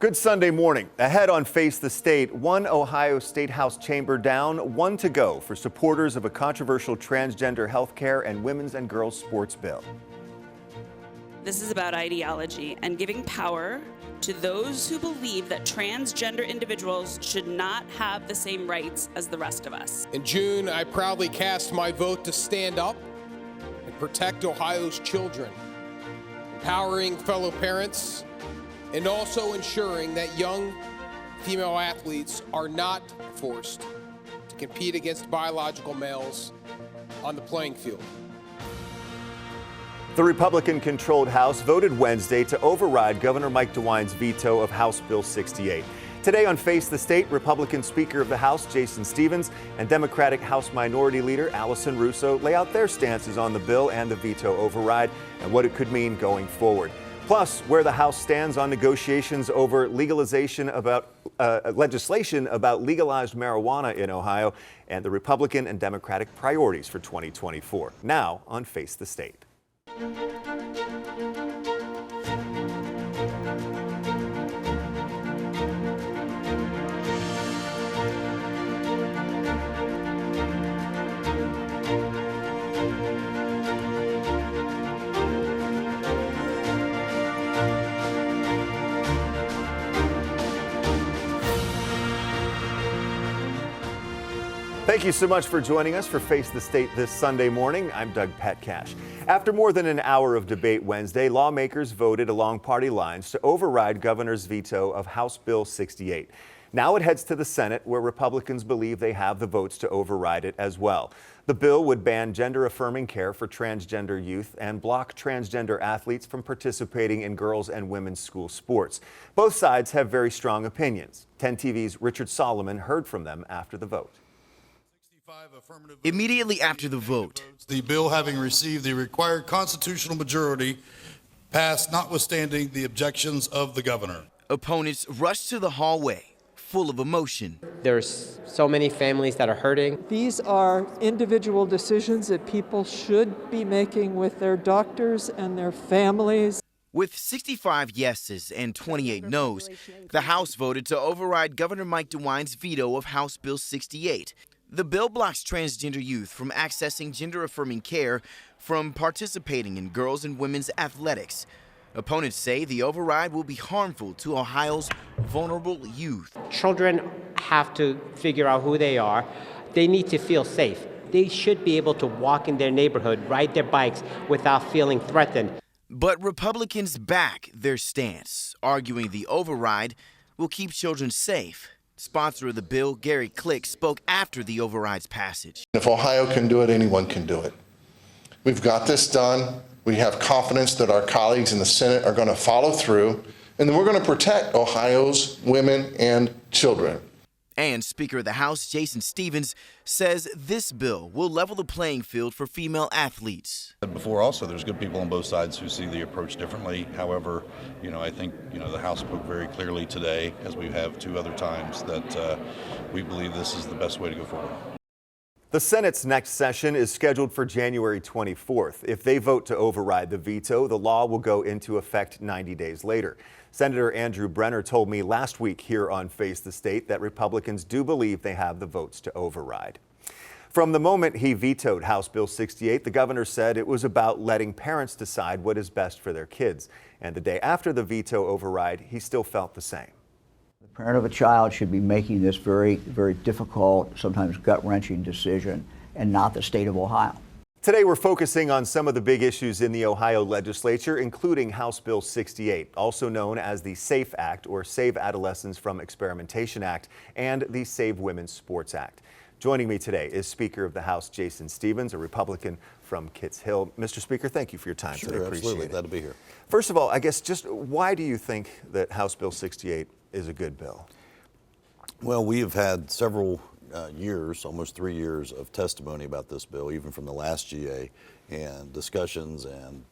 Good Sunday morning. Ahead on Face the State, one Ohio State House chamber down, one to go for supporters of a controversial transgender health care and women's and girls sports bill. This is about ideology and giving power to those who believe that transgender individuals should not have the same rights as the rest of us. In June, I proudly cast my vote to stand up and protect Ohio's children, empowering fellow parents, and also ensuring that young female athletes are not forced to compete against biological males on the playing field. The Republican-controlled House voted Wednesday to override Governor Mike DeWine's veto of House Bill 68. Today on Face the State, Republican Speaker of the House Jason Stephens and Democratic House Minority Leader Allison Russo lay out their stances on the bill and the veto override and what it could mean going forward. Plus, where the House stands on negotiations over legislation about legalized marijuana in Ohio and the Republican and Democratic priorities for 2024. Now on Face the State. Thank you so much for joining us for Face the State this Sunday morning. I'm Doug Petcash. After more than an hour of debate Wednesday, lawmakers voted along party lines to override Governor's veto of House Bill 68. Now it heads to the Senate, where Republicans believe they have the votes to override it as well. The bill would ban gender-affirming care for transgender youth and block transgender athletes from participating in girls' and women's school sports. Both sides have very strong opinions. 10 TV's Richard Solomon heard from them after the vote. Immediately after the vote, the bill, having received the required constitutional majority, passed notwithstanding the objections of the governor. Opponents rushed to the hallway, full of emotion. There's so many families that are hurting. These are individual decisions that people should be making with their doctors and their families. With 65 yeses and 28 noes, the House voted to override Governor Mike DeWine's veto of House Bill 68. The bill blocks transgender youth from accessing gender-affirming care, from participating in girls' and women's athletics. Opponents say the override will be harmful to Ohio's vulnerable youth. Children have to figure out who they are. They need to feel safe. They should be able to walk in their neighborhood, ride their bikes without feeling threatened. But Republicans back their stance, arguing the override will keep children safe. Sponsor of the bill, Gary Click, spoke after the override's passage. If Ohio can do it, anyone can do it. We've got this done. We have confidence that our colleagues in the Senate are going to follow through, and then we're going to protect Ohio's women and children. And Speaker of the House, Jason Stephens, says this bill will level the playing field for female athletes. Before also, there's good people on both sides who see the approach differently. However, I think, the House spoke very clearly today, as we have two other times, that we believe this is the best way to go forward. The Senate's next session is scheduled for January 24th. If they vote to override the veto, the law will go into effect 90 days later. Senator Andrew Brenner told me last week here on Face the State that Republicans do believe they have the votes to override. From the moment he vetoed House Bill 68, the governor said it was about letting parents decide what is best for their kids. And the day after the veto override, he still felt the same. The parent of a child should be making this very, very difficult, sometimes gut-wrenching decision, and not the state of Ohio. Today, we're focusing on some of the big issues in the Ohio legislature, including House Bill 68, also known as the SAFE Act, or Save Adolescents from Experimentation Act, and the Save Women's Sports Act. Joining me today is Speaker of the House Jason Stephens, a Republican from Kitts Hill. Mr. Speaker, thank you for your time today. Sure, Appreciate absolutely. it. Glad to be here. First of all, I guess just why do you think that House Bill 68 is a good bill? Well, we have had several years, almost 3 years of testimony about this bill, even from the last GA, and discussions and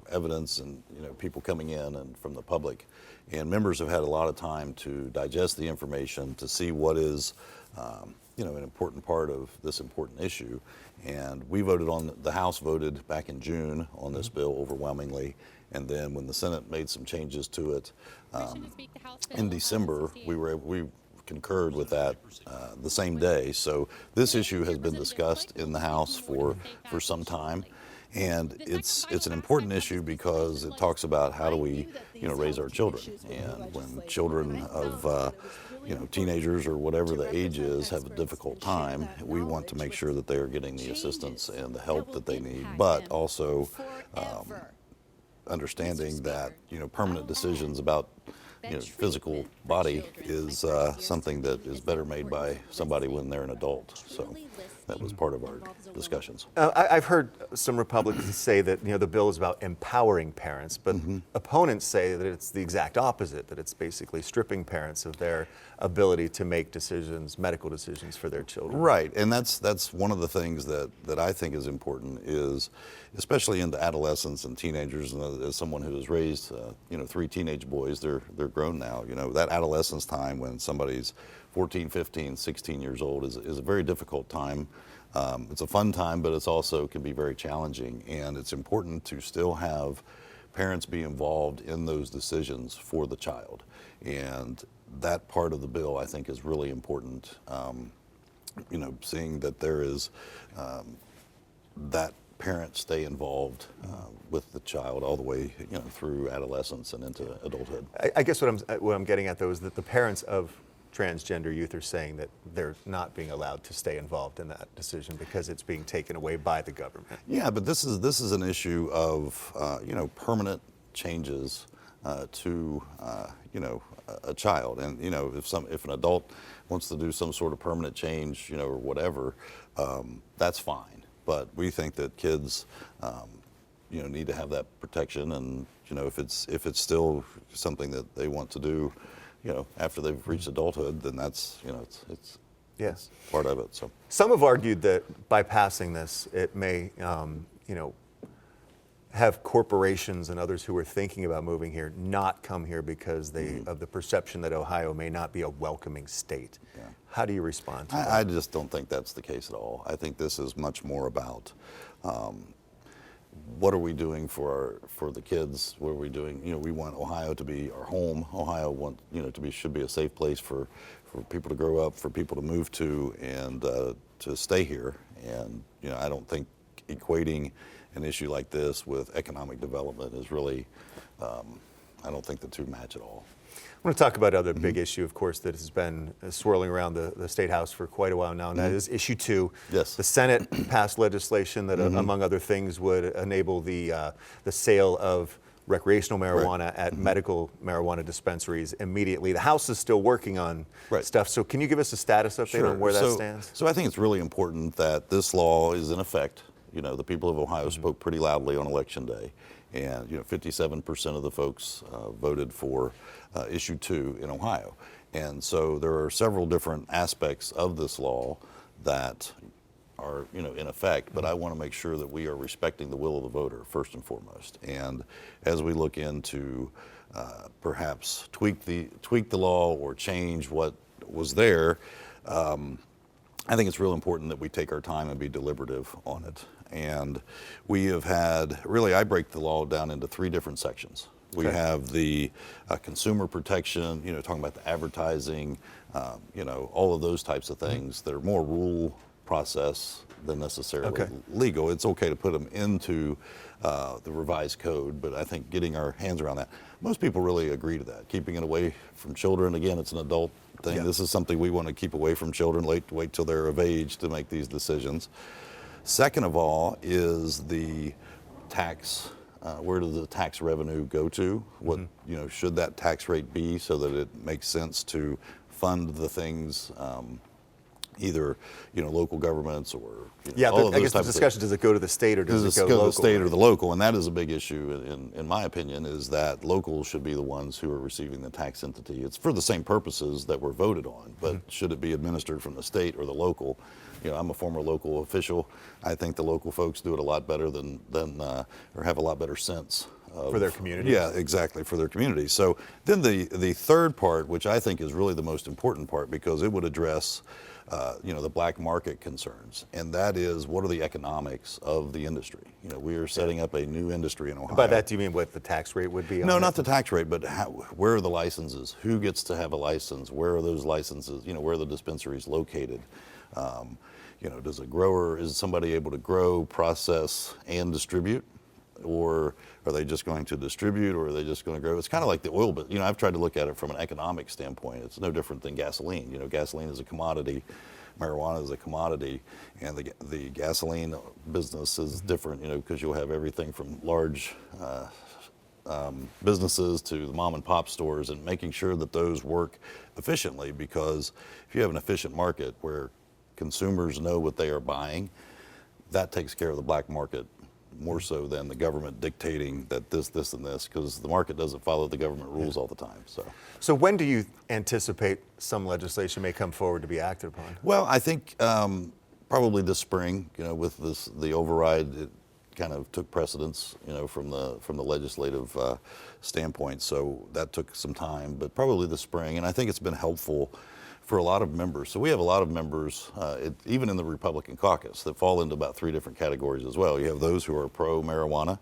evidence and people coming in and from the public. And members have had a lot of time to digest the information, to see what is an important part of this important issue. And we voted on, the House voted back in June on this bill overwhelmingly, And then when the Senate made some changes to it in December, we concurred with that the same day. So this issue has been discussed in the House for some time. And it's an important issue because it talks about how do we, raise our children. And when children of, teenagers or whatever the age is have a difficult time, we want to make sure that they are getting the assistance and the help that they need, but also understanding that, permanent decisions about physical body is something that is better made by somebody when they're an adult. So that was part of our discussions. I've heard some Republicans say that the bill is about empowering parents, but opponents say that it's the exact opposite, that it's basically stripping parents of their ability to make decisions, medical decisions for their children. Right, and that's one of the things that I think is important is, especially into adolescents and teenagers, and as someone who has raised 3 teenage boys, they're grown now, that adolescence time when somebody's 14, 15, 16 years old is a very difficult time. It's a fun time, but it's also can be very challenging, and it's important to still have parents be involved in those decisions for the child. And that part of the bill I think is really important, seeing that there is that parents stay involved with the child all the way through adolescence and into adulthood. I guess what I'm getting at though is that the parents of transgender youth are saying that they're not being allowed to stay involved in that decision because it's being taken away by the government. Yeah, but this is an issue of permanent changes to a child, and if an adult wants to do some sort of permanent change or whatever, that's fine. But we think that kids need to have that protection, and if it's still something that they want to do after they've reached adulthood, then that's it's yes, part of it. So some have argued that by passing this, it may have corporations and others who are thinking about moving here not come here because of the perception that Ohio may not be a welcoming state. Yeah. How do you respond to that? I just don't think that's the case at all. I think this is much more about what are we doing for the kids? What are we doing? We want Ohio to be our home. Ohio should be a safe place for people to grow up, for people to move to, and to stay here. And I don't think equating an issue like this with economic development is really, I don't think the two match at all. I want to talk about another big issue, of course, that has been swirling around the State House for quite a while now, and that is issue 2. Yes. The Senate passed legislation that, among other things, would enable the sale of recreational marijuana at medical marijuana dispensaries immediately. The House is still working on stuff, so can you give us a status update on where that stands? So I think it's really important that this law is in effect. The people of Ohio spoke pretty loudly on Election Day, and 57% of the folks voted for issue 2 in Ohio. And so there are several different aspects of this law that are in effect, but I want to make sure that we are respecting the will of the voter first and foremost. And as we look into perhaps tweak the law or change what was there, I think it's real important that we take our time and be deliberative on it. And we have had, really, I break the law down into 3 different sections. We have the consumer protection, talking about the advertising, all of those types of things that are more rule process than necessarily legal. It's okay to put them into the revised code, but I think getting our hands around that, most people really agree to that. Keeping it away from children, again, it's an adult thing. Yeah. This is something we want to keep away from children, wait till they're of age to make these decisions. Second of all is the tax. Where does the tax revenue go to? What should that tax rate be so that it makes sense to fund the things, either local governments or all of those I guess the discussion, does it go to the state or does it go to local? the state or the local? And that is a big issue in my opinion, is that locals should be the ones who are receiving the tax entity. It's for the same purposes that were voted on, but should it be administered from the state or the local? I'm a former local official. I think the local folks do it a lot better than or have a lot better sense for their community. Yeah, exactly, for their community. So then the third part, which I think is really the most important part, because it would address the black market concerns, and that is, what are the economics of the industry? We are setting up a new industry in Ohio. By that, do you mean what the tax rate would be? No, not the tax rate, but where are the licenses? Who gets to have a license? Where are those licenses? Where are the dispensaries located? Is somebody able to grow, process, and distribute? Or are they just going to distribute, or are they just going to grow? It's kind of like the oil, but I've tried to look at it from an economic standpoint. It's no different than gasoline. Gasoline is a commodity, marijuana is a commodity, and the gasoline business is different, because you'll have everything from large businesses to the mom and pop stores, and making sure that those work efficiently, because if you have an efficient market where consumers know what they are buying, that takes care of the black market more so than the government dictating that this, and this, because the market doesn't follow the government rules all the time. So when do you anticipate some legislation may come forward to be acted upon? Well, I think probably this spring, with the override, it kind of took precedence, from the legislative standpoint. So that took some time, but probably this spring. And I think it's been helpful for a lot of members. So we have a lot of members, even in the Republican caucus, that fall into about 3 different categories as well. You have those who are pro-marijuana.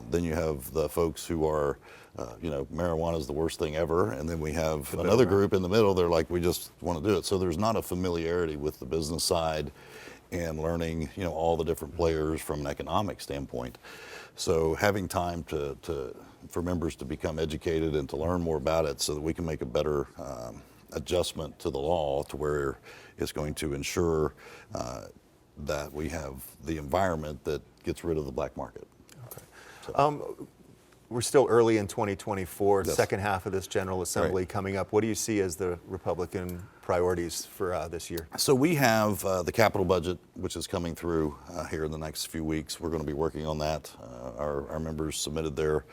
Then you have the folks who are, marijuana is the worst thing ever. And then we have another group in the middle. They're like, we just want to do it. So there's not a familiarity with the business side and learning, all the different players from an economic standpoint. So having time for members to become educated and to learn more about it, so that we can make a better adjustment to the law to where it's going to ensure that we have the environment that gets rid of the black market. Okay. So. We're still early in 2024, Yes. Second half of this General Assembly Right. coming up. What do you see as the Republican priorities for this year? So we have the capital budget, which is coming through here in the next few weeks. We're going to be working on that. Our members submitted their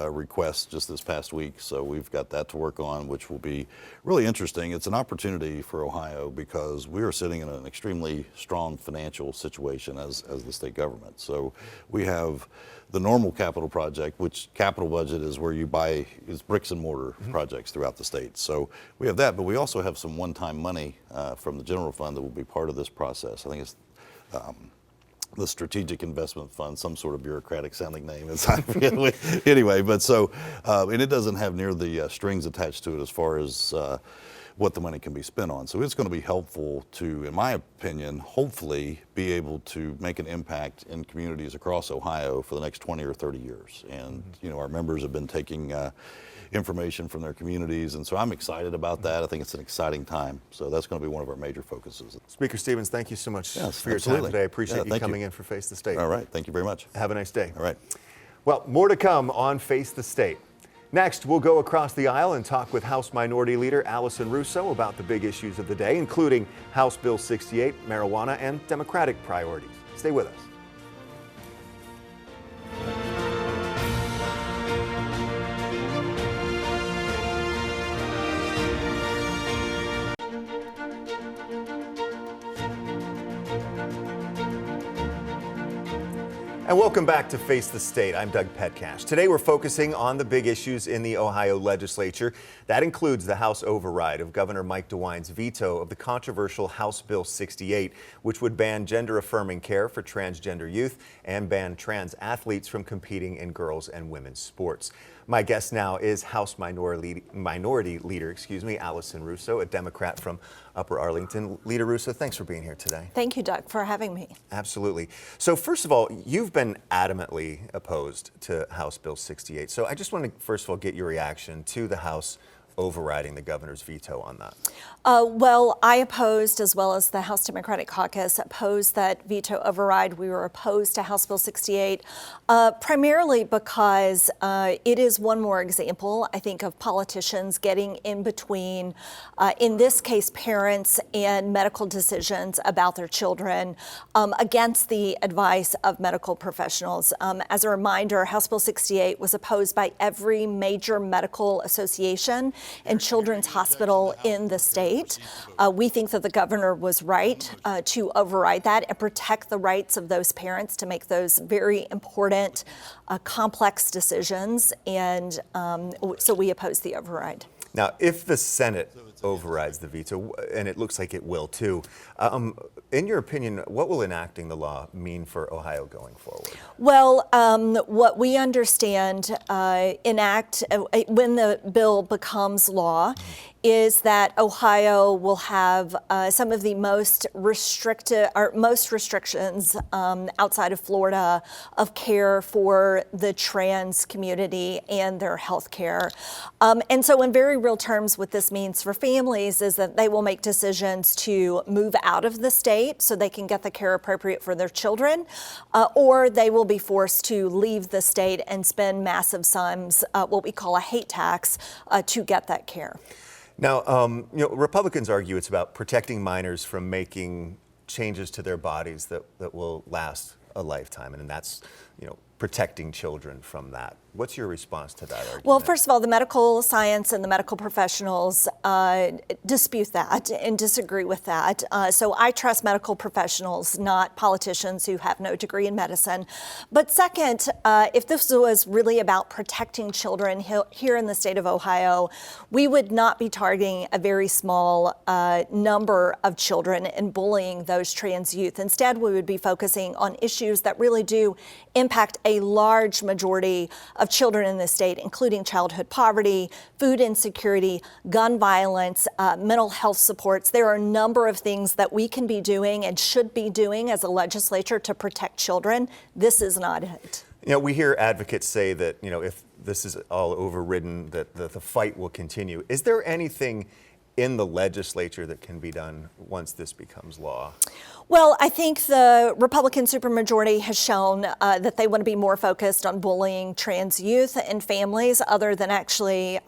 request just this past week, so we've got that to work on, which will be really interesting. It's an opportunity for Ohio, because we are sitting in an extremely strong financial situation as the state government. So we have the normal capital project, which capital budget is where you buy bricks and mortar projects throughout the state. So we have that, but we also have some one-time money from the general fund that will be part of this process. I think it's the Strategic Investment Fund, some sort of bureaucratic sounding name. I forget anyway, but so, and it doesn't have near the strings attached to it as far as what the money can be spent on. So it's going to be helpful to, in my opinion, hopefully be able to make an impact in communities across Ohio for the next 20 or 30 years. And, our members have been taking information from their communities, and so I'm excited about that. I think it's an exciting time. So that's going to be one of our major focuses. Speaker Stevens, thank you so much for your absolutely. time today. I appreciate Yeah, you coming in for Face the State. All right, thank you very much. Have a nice day. All right. Well, more to come on Face the State. Next, we'll go across the aisle and talk with House Minority Leader Allison Russo about the big issues of the day, including House Bill 68, marijuana, and Democratic priorities. Stay with us. And welcome back to Face the State. I'm Doug Petcash. Today we're focusing on the big issues in the Ohio legislature. That includes the House override of Governor Mike DeWine's veto of the controversial House Bill 68, which would ban gender-affirming care for transgender youth and ban trans athletes from competing in girls' and women's sports. My guest now is House Minority Leader, Allison Russo, a Democrat from Upper Arlington. Leader Russo, thanks for being here today. Thank you, Doug, for having me. Absolutely. So first of all, you've been adamantly opposed to House Bill 68. So I just want to first of all get your reaction to the House overriding the governor's veto on that. Well, I opposed, as well as the House Democratic Caucus, opposed that veto override. We were opposed to House Bill 68, primarily because it is one more example, I think, of politicians getting in between, in this case, parents and medical decisions about their children against the advice of medical professionals. As a reminder, House Bill 68 was opposed by every major medical association and Children's Hospital in the state. We think that the governor was right to override that and protect the rights of those parents to make those very important, complex decisions, and so we oppose the override. Now, if the Senate overrides the veto, and it looks like it will too, in your opinion, what will enacting the law mean for Ohio going forward? Well, what we understand when the bill becomes law is that Ohio will have some of the most restrictions outside of Florida of care for the trans community and their health care. And so in very real terms, what this means for families is that they will make decisions to move out of the state so they can get the care appropriate for their children, or they will be forced to leave the state and spend massive sums, what we call a hate tax, to get that care. Now, Republicans argue it's about protecting minors from making changes to their bodies that will last a lifetime, and that's, protecting children from that. What's your response to that argument? Well, first of all, the medical science and the medical professionals dispute that and disagree with that. So I trust medical professionals, not politicians who have no degree in medicine. But second, if this was really about protecting children here in the state of Ohio, we would not be targeting a very small number of children and bullying those trans youth. Instead, we would be focusing on issues that really do impact a large majority of children in the state, including childhood poverty, food insecurity, gun violence, mental health supports. There are a number of things that we can be doing and should be doing as a legislature to protect children. This is not it. We hear advocates say that, if this is all overridden, that the fight will continue. Is there anything in the legislature that can be done once this becomes law? Well, I think the Republican supermajority has shown that they want to be more focused on bullying trans youth and families rather than actually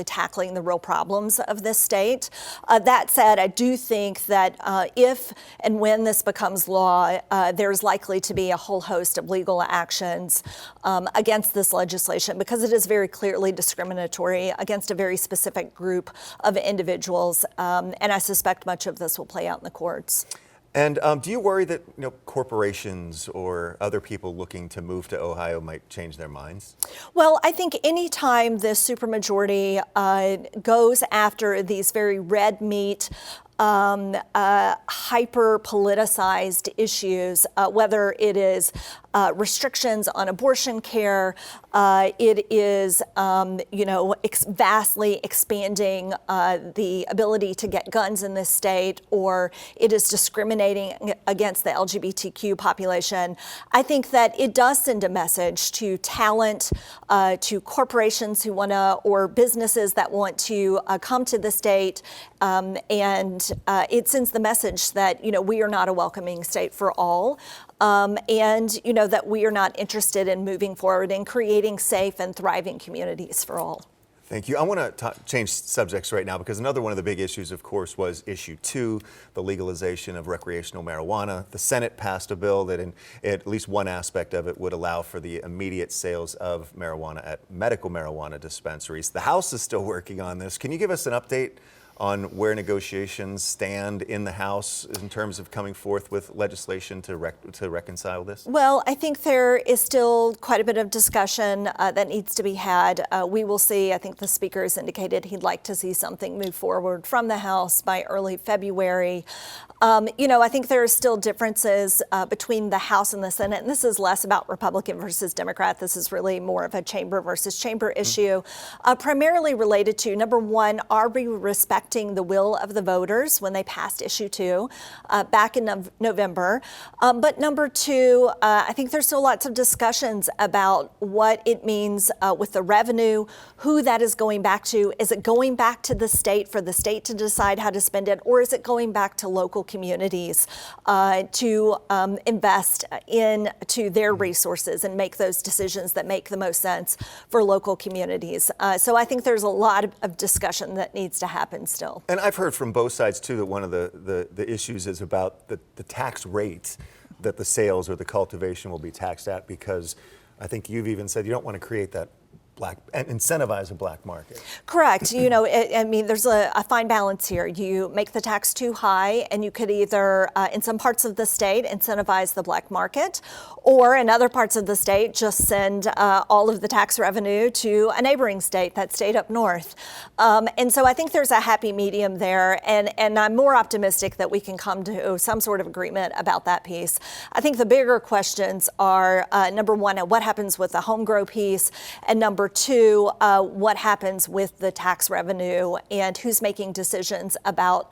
tackling the real problems of this state. That said, I do think that if and when this becomes law, there's likely to be a whole host of legal actions against this legislation because it is very clearly discriminatory against a very specific group of individuals. And I suspect much of this will play out in the courts. And do you worry that corporations or other people looking to move to Ohio might change their minds? Well, I think any time the supermajority goes after these very red meat, hyper-politicized issues, whether it is restrictions on abortion care, it is, vastly expanding the ability to get guns in this state, or it is discriminating against the LGBTQ population. I think that it does send a message to talent, to corporations who want to, or businesses that want to come to the state, and it sends the message that, we are not a welcoming state for all. And that we are not interested in moving forward and creating safe and thriving communities for all. Thank you. I want to change subjects right now because another one of the big issues, of course, was issue 2, the legalization of recreational marijuana. The Senate passed a bill that in at least one aspect of it would allow for the immediate sales of marijuana at medical marijuana dispensaries. The House is still working on this. Can you give us an update on where negotiations stand in the House in terms of coming forth with legislation to reconcile this? Well, I think there is still quite a bit of discussion that needs to be had. We will see. I think the Speaker has indicated he'd like to see something move forward from the House by early February. I think there are still differences between the House and the Senate, and this is less about Republican versus Democrat. This is really more of a chamber versus chamber issue, primarily related to, number one, are we respecting the will of the voters when they passed issue 2 back in November? But number two, I think there's still lots of discussions about what it means with the revenue, who that is going back to. Is it going back to the state for the state to decide how to spend it, or is it going back to local communities to invest into their resources and make those decisions that make the most sense for local communities? So I think there's a lot of discussion that needs to happen still. And I've heard from both sides, too, that one of the issues is about the tax rate that the sales or the cultivation will be taxed at, because I think you've even said you don't want to create that and incentivize a black market. Correct. You know, I mean, there's a fine balance here. You make the tax too high, and you could either, in some parts of the state, incentivize the black market, or in other parts of the state, just send all of the tax revenue to a neighboring state, that state up north. And so I think there's a happy medium there, and I'm more optimistic that we can come to some sort of agreement about that piece. I think the bigger questions are, number one, what happens with the home grow piece, and number two, what happens with the tax revenue and who's making decisions about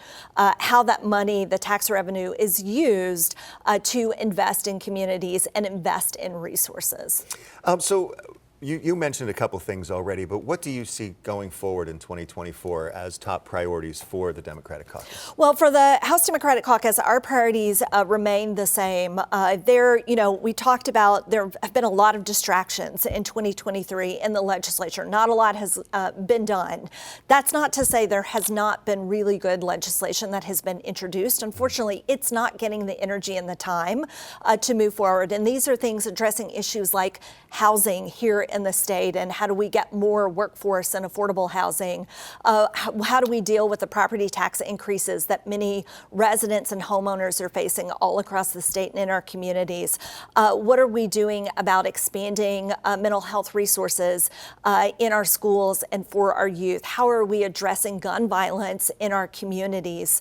how that money, the tax revenue, is used to invest in communities and invest in resources. So you mentioned a couple things already, but what do you see going forward in 2024 as top priorities for the Democratic caucus? Well, for the House Democratic Caucus, our priorities remain the same. We talked about there have been a lot of distractions in 2023 in the legislature. Not a lot has been done. That's not to say there has not been really good legislation that has been introduced. Unfortunately, it's not getting the energy and the time to move forward. And these are things addressing issues like housing here in the state, and how do we get more workforce and affordable housing? How do we deal with the property tax increases that many residents and homeowners are facing all across the state and in our communities? What are we doing about expanding mental health resources in our schools and for our youth? How are we addressing gun violence in our communities?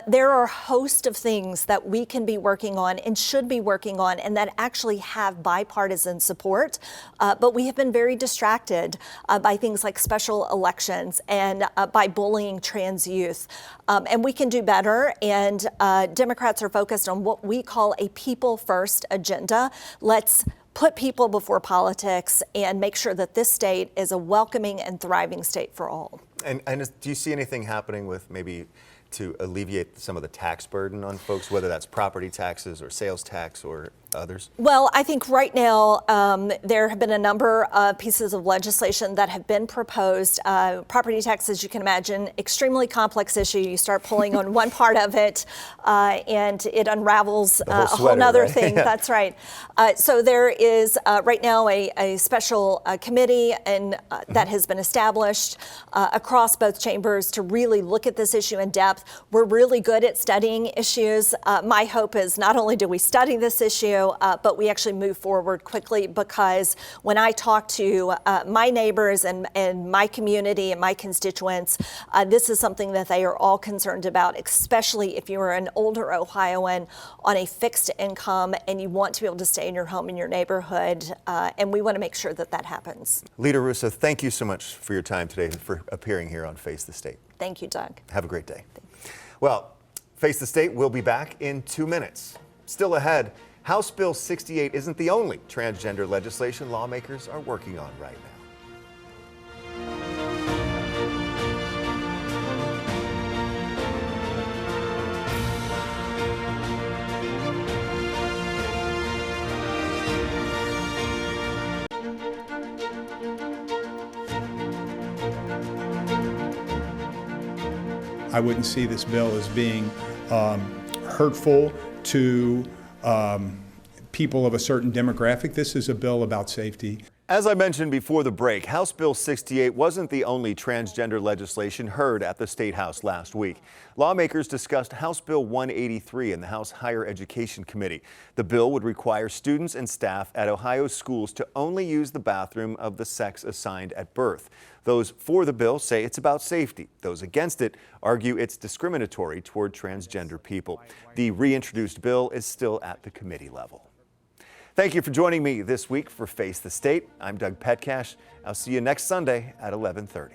There are a host of things that we can be working on and should be working on, and that actually have bipartisan support, but we have been very distracted by things like special elections and by bullying trans youth. And we can do better, and Democrats are focused on what we call a people-first agenda. Let's put people before politics and make sure that this state is a welcoming and thriving state for all. And do you see anything happening with maybe to alleviate some of the tax burden on folks, whether that's property taxes or sales tax or others? Well, I think right now there have been a number of pieces of legislation that have been proposed. Property taxes, you can imagine, extremely complex issue. You start pulling on one part of it and it unravels a whole nother right? thing. Yeah. That's right. So there is right now a special committee that has been established across both chambers to really look at this issue in depth. We're really good at studying issues. My hope is not only do we study this issue, but we actually move forward quickly, because when I talk to my neighbors and my community and my constituents, this is something that they are all concerned about, especially if you are an older Ohioan on a fixed income and you want to be able to stay in your home, in your neighborhood, and we want to make sure that that happens. Leader Russo, thank you so much for your time today, for appearing here on Face the State. Thank you, Doug. Have a great day. Well, Face the State will be back in 2 minutes. Still ahead, House Bill 68 isn't the only transgender legislation lawmakers are working on right now. I wouldn't see this bill as being hurtful to people of a certain demographic. This is a bill about safety. As I mentioned before the break, House Bill 68 wasn't the only transgender legislation heard at the State House last week. Lawmakers discussed House Bill 183 in the House Higher Education Committee. The bill would require students and staff at Ohio's schools to only use the bathroom of the sex assigned at birth. Those for the bill say it's about safety. Those against it argue it's discriminatory toward transgender people. The reintroduced bill is still at the committee level. Thank you for joining me this week for Face the State. I'm Doug Petcash. I'll see you next Sunday at 11:30.